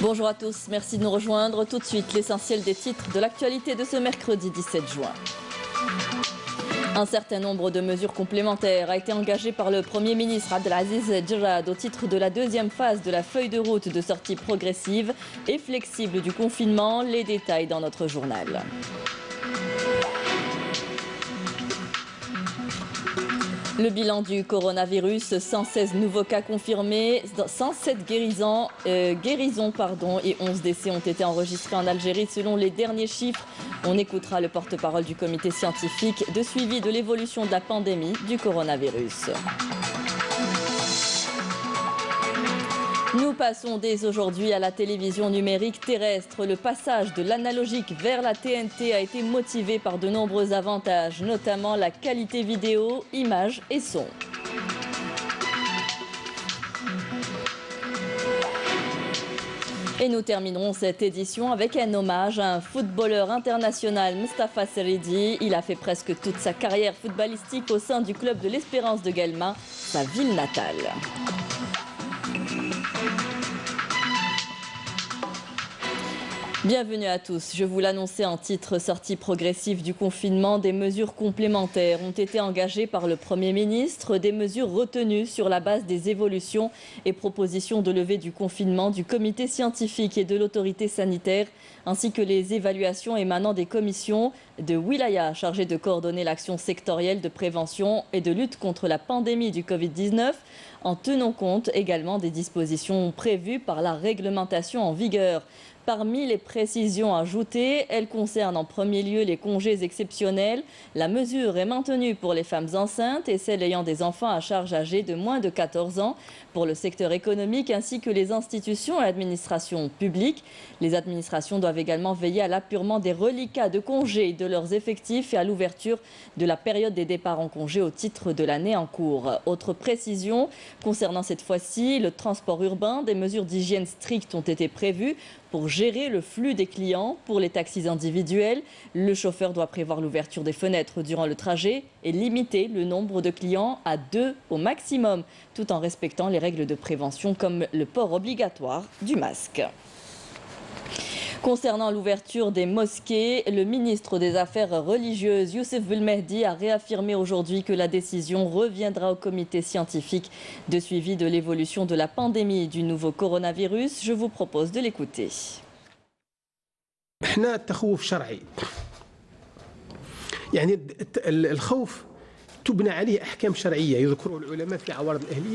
Bonjour à tous, merci de nous rejoindre. Tout de suite, l'essentiel des titres de l'actualité de ce mercredi 17 juin. Un certain nombre de mesures complémentaires a été engagé par le Premier ministre Abdelaziz Djirad au titre de la deuxième phase de la feuille de route de sortie progressive et flexible du confinement. Les détails dans notre journal. Le bilan du coronavirus, 116 nouveaux cas confirmés, 107 guérisons et 11 décès ont été enregistrés en Algérie selon les derniers chiffres. On écoutera le porte-parole du comité scientifique de suivi de l'évolution de la pandémie du coronavirus. Nous passons dès aujourd'hui à la télévision numérique terrestre. Le passage de l'analogique vers la TNT a été motivé par de nombreux avantages, notamment la qualité vidéo, images et son. Et nous terminerons cette édition avec un hommage à un footballeur international, Mustafa Seridi. Il a fait presque toute sa carrière footballistique au sein du club de l'Espérance de Guelma, sa ville natale. Bienvenue à tous. Je vous l'annonçais en titre, sortie progressive du confinement, des mesures complémentaires ont été engagées par le Premier ministre, des mesures retenues sur la base des évolutions et propositions de levée du confinement du comité scientifique et de l'autorité sanitaire, ainsi que les évaluations émanant des commissions de Wilaya chargées de coordonner l'action sectorielle de prévention et de lutte contre la pandémie du Covid-19, en tenant compte également des dispositions prévues par la réglementation en vigueur. Parmi les précisions ajoutées, elles concernent en premier lieu les congés exceptionnels. La mesure est maintenue pour les femmes enceintes et celles ayant des enfants à charge âgés de moins de 14 ans. Pour le secteur économique ainsi que les institutions et administrations publiques, les administrations doivent également veiller à l'appurement des reliquats de congés de leurs effectifs et à l'ouverture de la période des départs en congé au titre de l'année en cours. Autre précision, concernant cette fois-ci le transport urbain, des mesures d'hygiène strictes ont été prévues pour gérer le flux des clients. Pour les taxis individuels, le chauffeur doit prévoir l'ouverture des fenêtres durant le trajet et limiter le nombre de clients à 2 au maximum, tout en respectant les règles de prévention comme le port obligatoire du masque. Concernant l'ouverture des mosquées, le ministre des Affaires religieuses, Youssef Belmehdi, a réaffirmé aujourd'hui que la décision reviendra au comité scientifique de suivi de l'évolution de la pandémie du nouveau coronavirus. Je vous propose de l'écouter.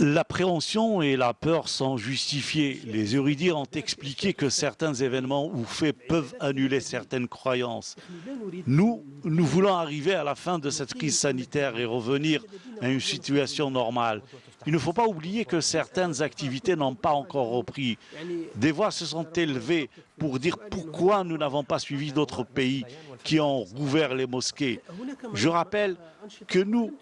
L'appréhension et la peur sont justifiées. Les érudits ont expliqué que certains événements ou faits peuvent annuler certaines croyances. Nous voulons arriver à la fin de cette crise sanitaire et revenir à une situation normale. Il ne faut pas oublier que certaines activités n'ont pas encore repris. Des voix se sont élevées pour dire pourquoi nous n'avons pas suivi d'autres pays qui ont rouvert les mosquées. Je rappelle que nous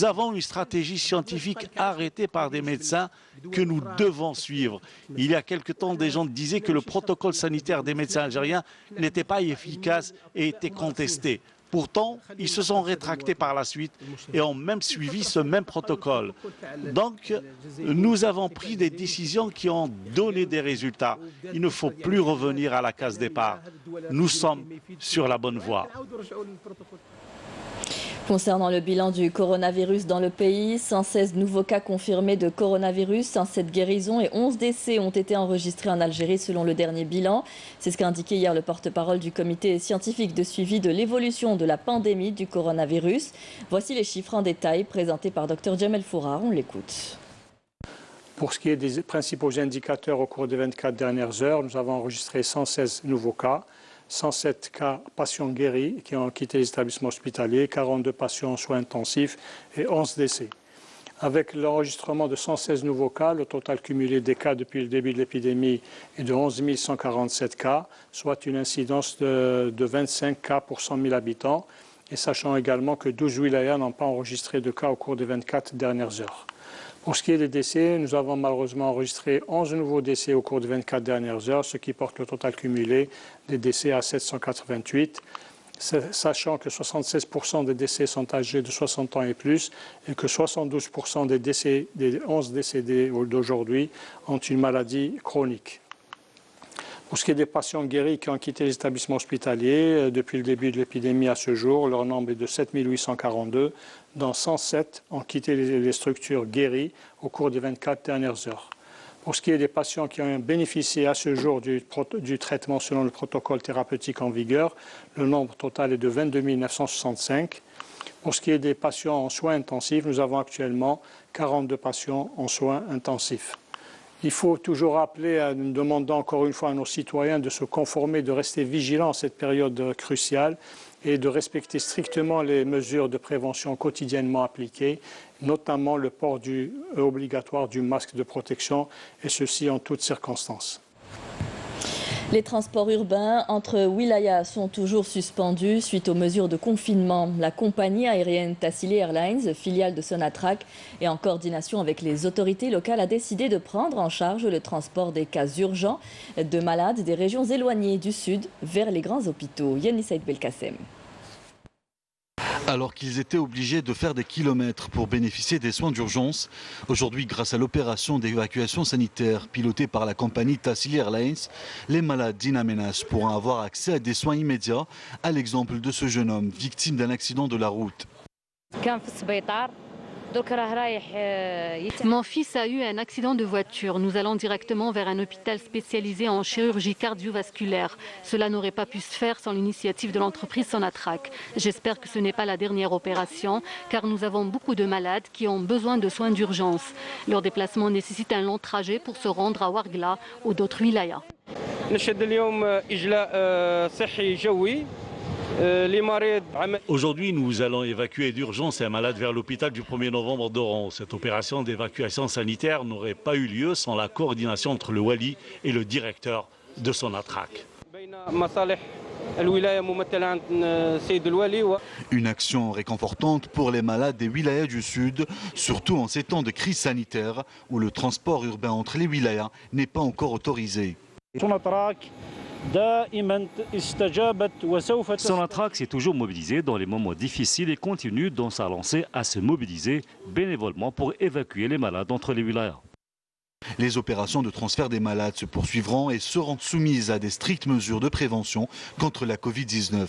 avons une stratégie scientifique arrêtée par des médecins que nous devons suivre. Il y a quelque temps, des gens disaient que le protocole sanitaire des médecins algériens n'était pas efficace et était contesté. Pourtant, ils se sont rétractés par la suite et ont même suivi ce même protocole. Donc, nous avons pris des décisions qui ont donné des résultats. Il ne faut plus revenir à la case départ. Nous sommes sur la bonne voie. Concernant le bilan du coronavirus dans le pays, 116 nouveaux cas confirmés de coronavirus, 107 guérisons et 11 décès ont été enregistrés en Algérie selon le dernier bilan. C'est ce qu'a indiqué hier le porte-parole du comité scientifique de suivi de l'évolution de la pandémie du coronavirus. Voici les chiffres en détail présentés par Dr Jamel Fourard. On l'écoute. Pour ce qui est des principaux indicateurs au cours des 24 dernières heures, nous avons enregistré 116 nouveaux cas. 107 cas patients guéris qui ont quitté les établissements hospitaliers, 42 patients en soins intensifs et 11 décès. Avec l'enregistrement de 116 nouveaux cas, le total cumulé des cas depuis le début de l'épidémie est de 11 147 cas, soit une incidence de 25 cas pour 100 000 habitants. Et sachant également que 12 wilayas n'ont pas enregistré de cas au cours des 24 dernières heures. Pour ce qui est des décès, nous avons malheureusement enregistré 11 nouveaux décès au cours des 24 dernières heures, ce qui porte le total cumulé des décès à 788, sachant que 76% des décès sont âgés de 60 ans et plus et que 72% des 11 décédés d'aujourd'hui ont une maladie chronique. Pour ce qui est des patients guéris qui ont quitté les établissements hospitaliers, depuis le début de l'épidémie à ce jour, leur nombre est de 7 842, dont 107 ont quitté les structures guéries au cours des 24 dernières heures. Pour ce qui est des patients qui ont bénéficié à ce jour du traitement selon le protocole thérapeutique en vigueur, le nombre total est de 22 965. Pour ce qui est des patients en soins intensifs, nous avons actuellement 42 patients en soins intensifs. Il faut toujours rappeler, nous demandons encore une fois à nos citoyens de se conformer, de rester vigilants en cette période cruciale et de respecter strictement les mesures de prévention quotidiennement appliquées, notamment le port obligatoire du masque de protection, et ceci en toutes circonstances. Les transports urbains entre wilayas sont toujours suspendus suite aux mesures de confinement. La compagnie aérienne Tassili Airlines, filiale de Sonatrach, et en coordination avec les autorités locales, a décidé de prendre en charge le transport des cas urgents de malades des régions éloignées du sud vers les grands hôpitaux. Yannis Saïd Belkacem. Alors qu'ils étaient obligés de faire des kilomètres pour bénéficier des soins d'urgence, aujourd'hui, grâce à l'opération d'évacuation sanitaire pilotée par la compagnie Tassili Airlines, les malades d'In Amenas pourront avoir accès à des soins immédiats, à l'exemple de ce jeune homme victime d'un accident de la route. Mon fils a eu un accident de voiture. Nous allons directement vers un hôpital spécialisé en chirurgie cardiovasculaire. Cela n'aurait pas pu se faire sans l'initiative de l'entreprise Sonatrach. J'espère que ce n'est pas la dernière opération, car nous avons beaucoup de malades qui ont besoin de soins d'urgence. Leur déplacement nécessite un long trajet pour se rendre à Ouargla ou d'autres wilayas. Aujourd'hui, nous allons évacuer d'urgence un malade vers l'hôpital du 1er novembre d'Oran. Cette opération d'évacuation sanitaire n'aurait pas eu lieu sans la coordination entre le Wali et le directeur de Sonatrach. Une action réconfortante pour les malades des wilayas du Sud, surtout en ces temps de crise sanitaire où le transport urbain entre les wilayas n'est pas encore autorisé. Sonatrach s'est toujours mobilisé dans les moments difficiles et continue dans sa lancée à se mobiliser bénévolement pour évacuer les malades entre les wilayas. Les opérations de transfert des malades se poursuivront et seront soumises à des strictes mesures de prévention contre la Covid-19.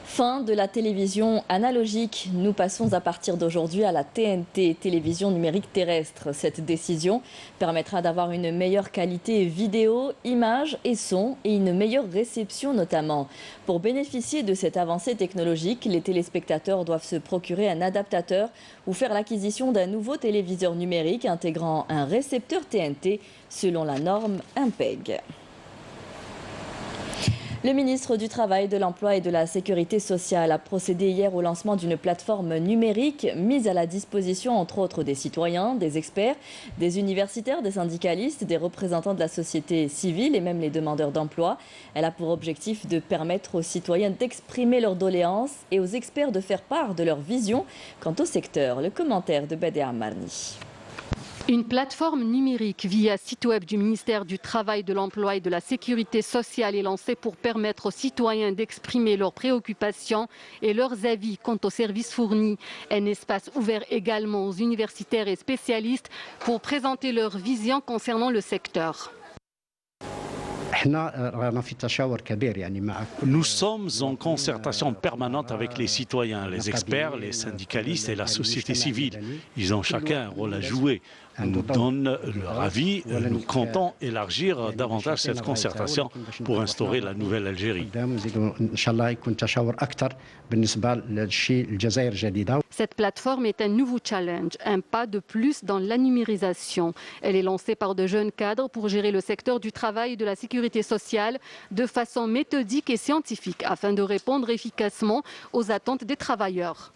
Fin de la télévision analogique. Nous passons à partir d'aujourd'hui à la TNT, télévision numérique terrestre. Cette décision permettra d'avoir une meilleure qualité vidéo, images et son et une meilleure réception notamment. Pour bénéficier de cette avancée technologique, les téléspectateurs doivent se procurer un adaptateur ou faire l'acquisition d'un nouveau téléviseur numérique intégrant un récepteur TNT selon la norme IMPEG. Le ministre du Travail, de l'Emploi et de la Sécurité sociale a procédé hier au lancement d'une plateforme numérique mise à la disposition entre autres des citoyens, des experts, des universitaires, des syndicalistes, des représentants de la société civile et même les demandeurs d'emploi. Elle a pour objectif de permettre aux citoyens d'exprimer leurs doléances et aux experts de faire part de leur vision quant au secteur. Le commentaire de Badea Marni. Une plateforme numérique via site web du ministère du Travail, de l'Emploi et de la Sécurité sociale est lancée pour permettre aux citoyens d'exprimer leurs préoccupations et leurs avis quant aux services fournis. Un espace ouvert également aux universitaires et spécialistes pour présenter leur vision concernant le secteur. Nous sommes en concertation permanente avec les citoyens, les experts, les syndicalistes et la société civile. Ils ont chacun un rôle à jouer. Nous donnent leur avis. Nous comptons élargir davantage cette concertation pour instaurer la nouvelle Algérie. Cette plateforme est un nouveau challenge, un pas de plus dans la numérisation. Elle est lancée par de jeunes cadres pour gérer le secteur du travail et de la sécurité sociale de façon méthodique et scientifique afin de répondre efficacement aux attentes des travailleurs.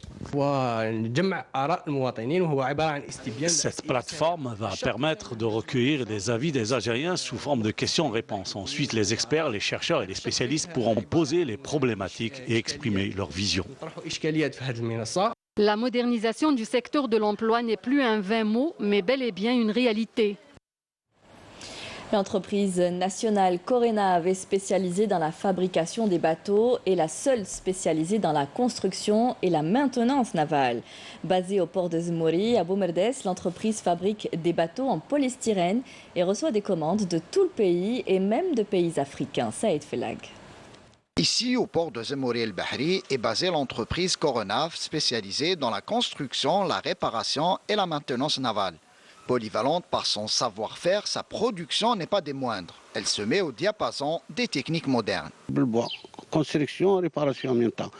Cette plateforme va permettre de recueillir les avis des Algériens sous forme de questions-réponses. Ensuite, les experts, les chercheurs et les spécialistes pourront poser les problématiques et exprimer leur vision. La modernisation du secteur de l'emploi n'est plus un vain mot, mais bel et bien une réalité. L'entreprise nationale Corénave est spécialisée dans la fabrication des bateaux et la seule spécialisée dans la construction et la maintenance navale. Basée au port de Zmouri, à Boumerdes, l'entreprise fabrique des bateaux en polystyrène et reçoit des commandes de tout le pays et même de pays africains. Saïd Felag. Ici, au port de Zmouri El Bahri, est basée l'entreprise Corénave spécialisée dans la construction, la réparation et la maintenance navale. Polyvalente par son savoir-faire, sa production n'est pas des moindres. Elle se met au diapason des techniques modernes. Construction, réparation en même temps.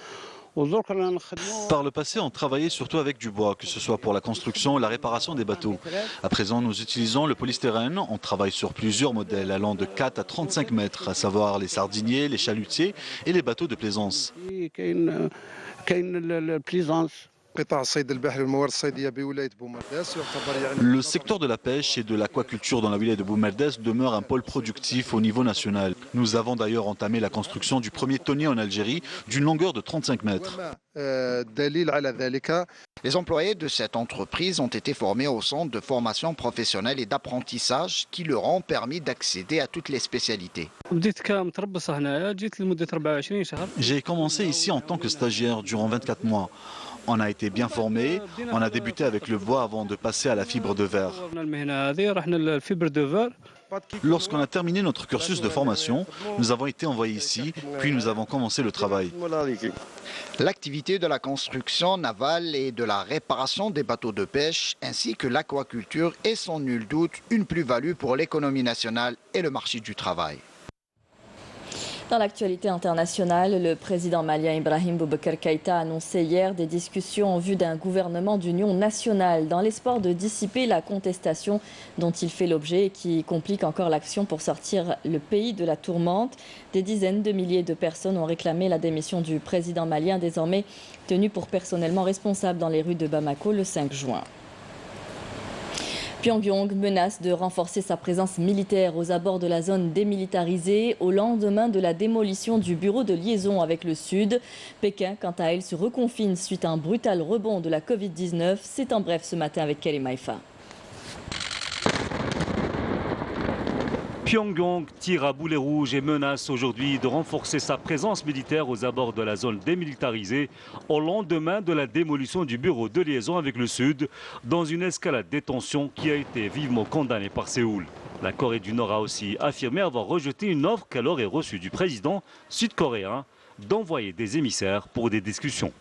Par le passé, on travaillait surtout avec du bois, que ce soit pour la construction et la réparation des bateaux. À présent, nous utilisons le polystyrène. On travaille sur plusieurs modèles allant de 4 à 35 mètres, à savoir les sardiniers, les chalutiers et les bateaux de plaisance. Le secteur de la pêche et de l'aquaculture dans la wilaya de Boumerdes demeure un pôle productif au niveau national. Nous avons d'ailleurs entamé la construction du premier tonnier en Algérie d'une longueur de 35 mètres. Les employés de cette entreprise ont été formés au centre de formation professionnelle et d'apprentissage qui leur ont permis d'accéder à toutes les spécialités. J'ai commencé ici en tant que stagiaire durant 24 mois. On a été bien formés, on a débuté avec le bois avant de passer à la fibre de verre. Lorsqu'on a terminé notre cursus de formation, nous avons été envoyés ici, puis nous avons commencé le travail. L'activité de la construction navale et de la réparation des bateaux de pêche, ainsi que l'aquaculture, est sans nul doute une plus-value pour l'économie nationale et le marché du travail. Dans l'actualité internationale, le président malien Ibrahim Boubacar Keïta a annoncé hier des discussions en vue d'un gouvernement d'union nationale dans l'espoir de dissiper la contestation dont il fait l'objet et qui complique encore l'action pour sortir le pays de la tourmente. Des dizaines de milliers de personnes ont réclamé la démission du président malien, désormais tenu pour personnellement responsable dans les rues de Bamako le 5 juin. Pyongyang menace de renforcer sa présence militaire aux abords de la zone démilitarisée au lendemain de la démolition du bureau de liaison avec le Sud. Pékin, quant à elle, se reconfine suite à un brutal rebond de la Covid-19. C'est en bref ce matin avec Kelly Maïfa. Pyongyang tire à boulet rouge et menace aujourd'hui de renforcer sa présence militaire aux abords de la zone démilitarisée au lendemain de la démolition du bureau de liaison avec le Sud dans une escalade des tensions qui a été vivement condamnée par Séoul. La Corée du Nord a aussi affirmé avoir rejeté une offre qu'elle aurait reçue du président sud-coréen d'envoyer des émissaires pour des discussions.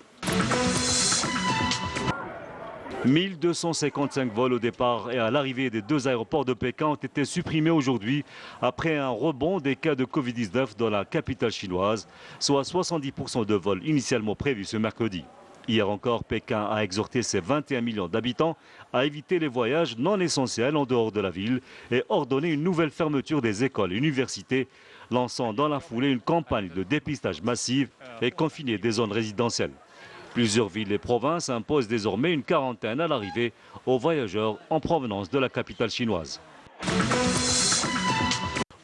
1255 vols au départ et à l'arrivée des deux aéroports de Pékin ont été supprimés aujourd'hui après un rebond des cas de Covid-19 dans la capitale chinoise, soit 70% de vols initialement prévus ce mercredi. Hier encore, Pékin a exhorté ses 21 millions d'habitants à éviter les voyages non essentiels en dehors de la ville et ordonné une nouvelle fermeture des écoles et universités, lançant dans la foulée une campagne de dépistage massive et confiné des zones résidentielles. Plusieurs villes et provinces imposent désormais une quarantaine à l'arrivée aux voyageurs en provenance de la capitale chinoise.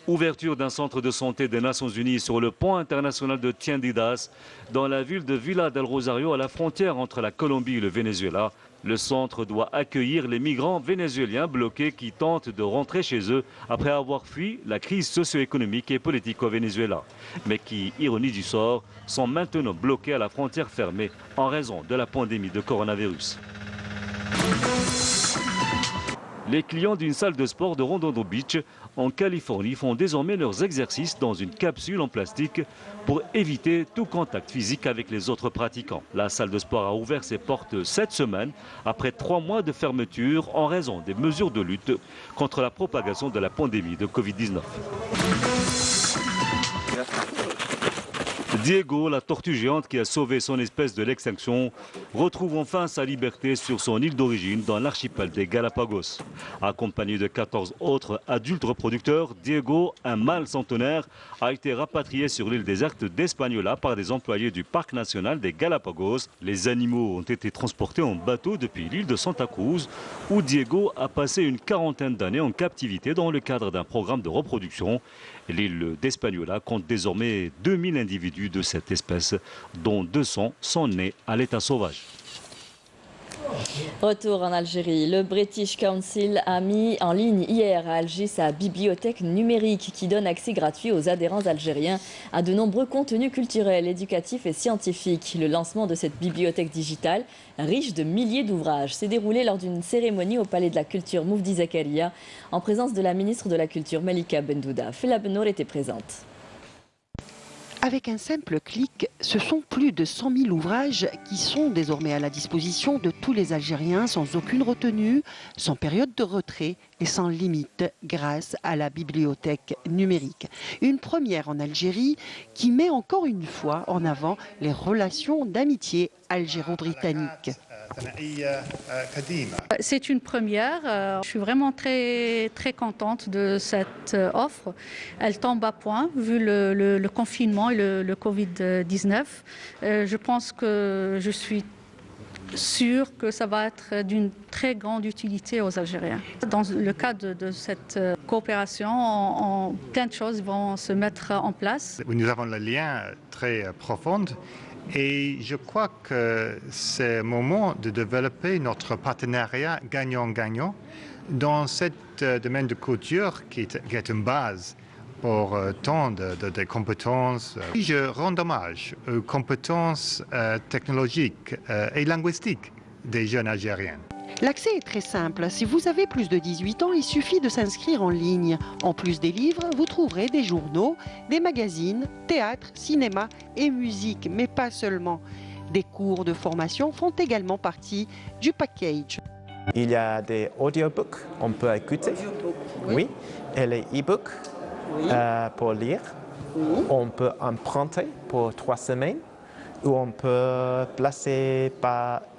Ouverture d'un centre de santé des Nations Unies sur le pont international de Tiendidas, dans la ville de Villa del Rosario, à la frontière entre la Colombie et le Venezuela. Le centre doit accueillir les migrants vénézuéliens bloqués qui tentent de rentrer chez eux après avoir fui la crise socio-économique et politique au Venezuela, mais qui, ironie du sort, sont maintenant bloqués à la frontière fermée en raison de la pandémie de coronavirus. Les clients d'une salle de sport de Redondo Beach en Californie font désormais leurs exercices dans une capsule en plastique pour éviter tout contact physique avec les autres pratiquants. La salle de sport a ouvert ses portes cette semaine après 3 mois de fermeture en raison des mesures de lutte contre la propagation de la pandémie de Covid-19. Diego, la tortue géante qui a sauvé son espèce de l'extinction, retrouve enfin sa liberté sur son île d'origine dans l'archipel des Galapagos. Accompagné de 14 autres adultes reproducteurs, Diego, un mâle centenaire, a été rapatrié sur l'île déserte d'Espagnola par des employés du parc national des Galapagos. Les animaux ont été transportés en bateau depuis l'île de Santa Cruz, où Diego a passé une quarantaine d'années en captivité dans le cadre d'un programme de reproduction. L'île d'Espagnola compte désormais 2000 individus de cette espèce, dont 200 sont nés à l'état sauvage. Retour en Algérie. Le British Council a mis en ligne hier à Alger sa bibliothèque numérique qui donne accès gratuit aux adhérents algériens à de nombreux contenus culturels, éducatifs et scientifiques. Le lancement de cette bibliothèque digitale, riche de milliers d'ouvrages, s'est déroulé lors d'une cérémonie au Palais de la Culture Moufdi Zakaria en présence de la ministre de la Culture Malika Bendouda. Fela Benour était présente. Avec un simple clic, ce sont plus de 100 000 ouvrages qui sont désormais à la disposition de tous les Algériens sans aucune retenue, sans période de retrait et sans limite grâce à la bibliothèque numérique. Une première en Algérie qui met encore une fois en avant les relations d'amitié algéro-britanniques. C'est une première. Je suis vraiment très contente de cette offre. Elle tombe à point vu le confinement et le Covid-19. Je pense que je suis sûre que ça va être d'une très grande utilité aux Algériens. Dans le cadre de cette coopération, plein de choses vont se mettre en place. Nous avons le lien très profond. Et je crois que c'est le moment de développer notre partenariat gagnant-gagnant dans ce domaine de culture qui est une base pour tant de compétences. Je rends hommage aux compétences technologiques et linguistiques des jeunes Algériens. L'accès est très simple. Si vous avez plus de 18 ans, il suffit de s'inscrire en ligne. En plus des livres, vous trouverez des journaux, des magazines, théâtre, cinéma et musique, mais pas seulement. Des cours de formation font également partie du package. Il y a des audiobooks, on peut écouter. Oui. Et les e-books pour lire. On peut emprunter pour 3 semaines. Où on peut placer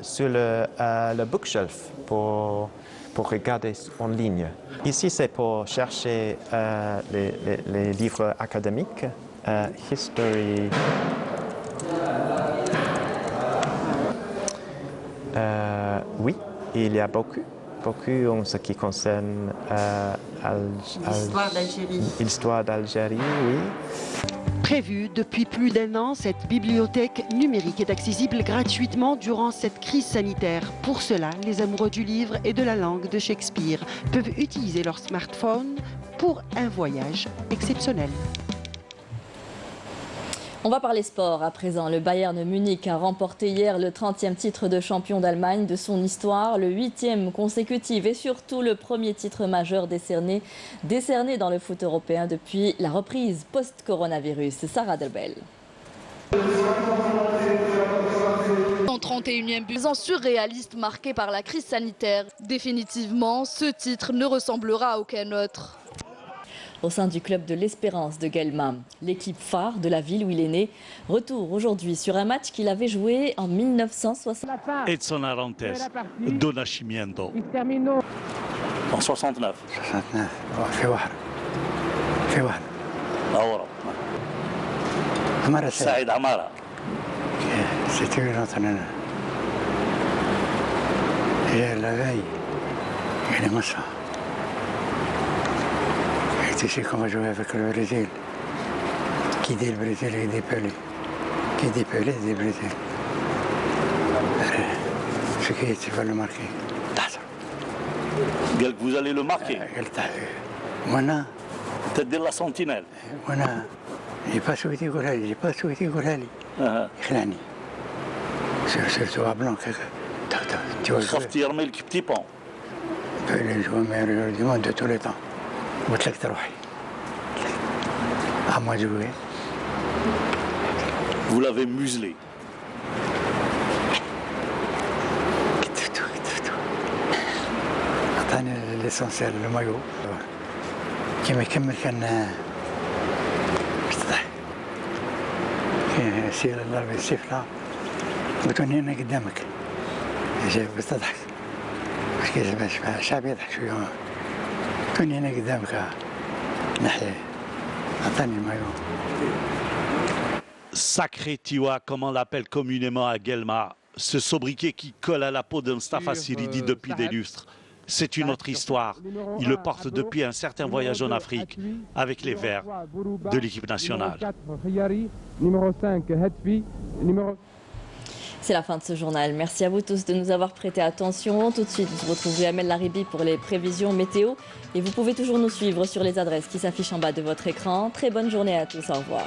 sur le bookshelf pour regarder en ligne. Ici, c'est pour chercher les livres académiques, history. Oui, il y a beaucoup en ce qui concerne l'histoire d'Algérie, oui. Prévue depuis plus d'1 an, cette bibliothèque numérique est accessible gratuitement durant cette crise sanitaire. Pour cela, les amoureux du livre et de la langue de Shakespeare peuvent utiliser leur smartphone pour un voyage exceptionnel. On va parler sport à présent. Le Bayern Munich a remporté hier le 30e titre de champion d'Allemagne de son histoire, le 8e consécutif et surtout le premier titre majeur décerné dans le foot européen depuis la reprise post-coronavirus. Sarah Delbel. En 31e but, surréaliste marqué par la crise sanitaire. Définitivement, ce titre ne ressemblera à aucun autre. Au sein du club de l'Espérance de Guelma, l'équipe phare de la ville où il est né. Retour aujourd'hui sur un match qu'il avait joué en 1960. Edson Arantes, do Nascimento. En 69. 69. في واحد. Ahora. عمارة Saïd Amara. C'était une entraîneur. Et la veille, il est mort. Tu sais comment jouer avec le Brésil. Qui dit le Brésil, il dit Pelé. Qui dit Pelé, dit Brésil. Ce qui tu vas le marquer. Vous allez le marquer. Voilà. Tête de la sentinelle. Voilà. J'ai pas souhaité Goulali, j'ai pas souhaité Goulali. Khlani. Surtout à Blanc. Tu vois. خفت يرمي الكبتي بون. Pelé joue le meilleur joueur du monde de tous les temps. قلت لك تروحي à moi de jouer. Vous l'avez muselé. أعطاني l'essentiel, le maillot. كيما يكمل كان بتضحك. يصير ضرب السفلة وتوني أنا قدامك. بتضحك. باش الشعب يضحك شوية. توني أنا قدامك ناحية أعطاني المايو. Sacré Tiwa, comme on l'appelle communément à Guelma, ce sobriquet qui colle à la peau de Mustafa Siridi depuis des lustres. C'est une autre histoire. Il le porte depuis un certain voyage en Afrique avec les Verts de l'équipe nationale. C'est la fin de ce journal. Merci à vous tous de nous avoir prêté attention. Tout de suite, vous retrouverez Amel Laribi pour les prévisions météo. Et vous pouvez toujours nous suivre sur les adresses qui s'affichent en bas de votre écran. Très bonne journée à tous. Au revoir.